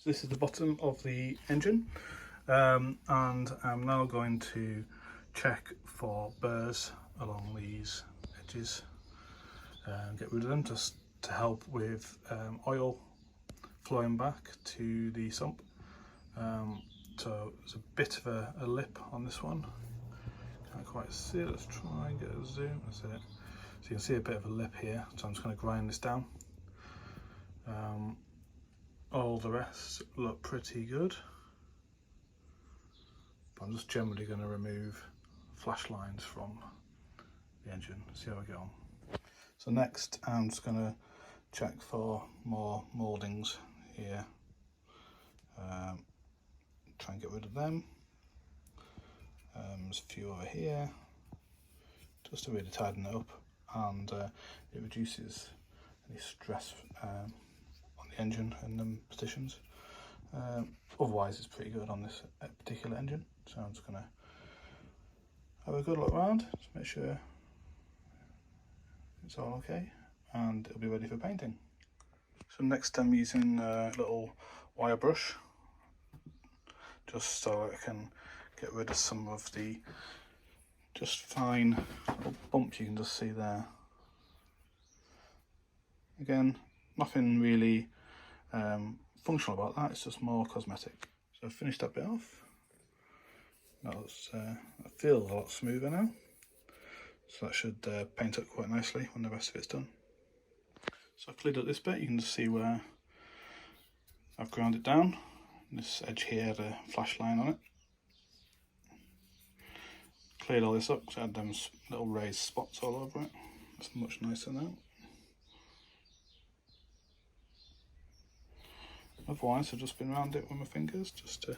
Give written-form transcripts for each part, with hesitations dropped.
So this is the bottom of the engine, and I'm now going to check for burrs along these edges and get rid of them, just to help with oil flowing back to the sump. So there's a bit of a lip on this one. Can't quite see it. Let's try and get a zoom. That's it. So you can see a bit of a lip here. So I'm just going to grind this down. All the rest look pretty good. But I'm just generally going to remove flash lines from the engine. See how we get on. So next, I'm just going to check for more mouldings here. Try and get rid of them. There's a few over here, just to really tighten it up, and it reduces any stress on the engine and them positions. Otherwise it's pretty good on this particular engine, so I'm just going to have a good look around, just make sure it's all okay, and it'll be ready for painting. So next I'm using a little wire brush, just so I can get rid of some of the just fine little bumps you can just see there. Again, nothing really functional about that, it's just more cosmetic. So I've finished that bit off. That feels a lot smoother now, so that should paint up quite nicely when the rest of it's done. So I've cleared up this bit. You can just see where I've ground it down. This edge here had a flash line on it. Cleared all this up because I had them little raised spots all over it. It's much nicer now. Otherwise I've just been around it with my fingers just to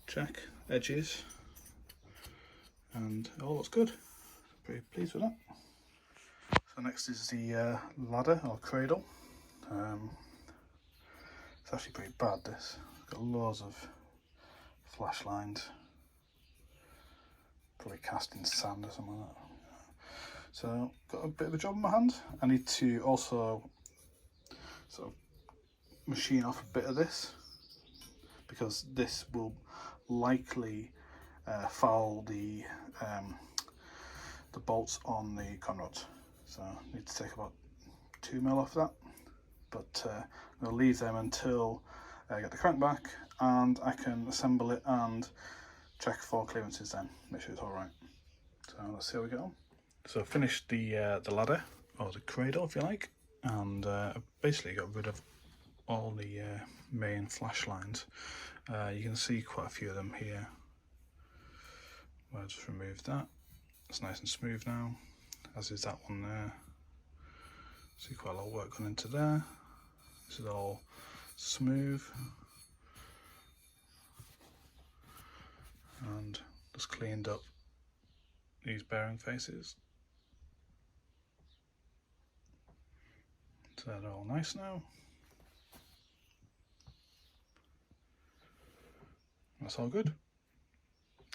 check edges, and it all looks good. Pretty pleased with that. So next is the ladder or cradle. It's actually pretty bad, this. It's got loads of flash lines. Probably cast in sand or something like that. So got a bit of a job in my hand. I need to also sort of machine off a bit of this, because this will likely foul the bolts on the conrods. So I need to take about 2 mil off that, but I'll leave them until I get the crank back and I can assemble it and check for clearances then, make sure it's all right. So let's see how we get on. So I finished the ladder, or the cradle if you like, and I basically got rid of all the main flash lines. You can see quite a few of them here. I'll just remove that. It's nice and smooth now, as is that one there. See quite a lot of work gone into there. This is all smooth. And just cleaned up these bearing faces. So they're all nice now. That's all good.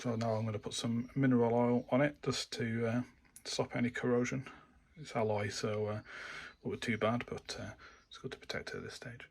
So now I'm going to put some mineral oil on it just to stop any corrosion. It's alloy, so it won't be too bad, but it's good to protect it at this stage.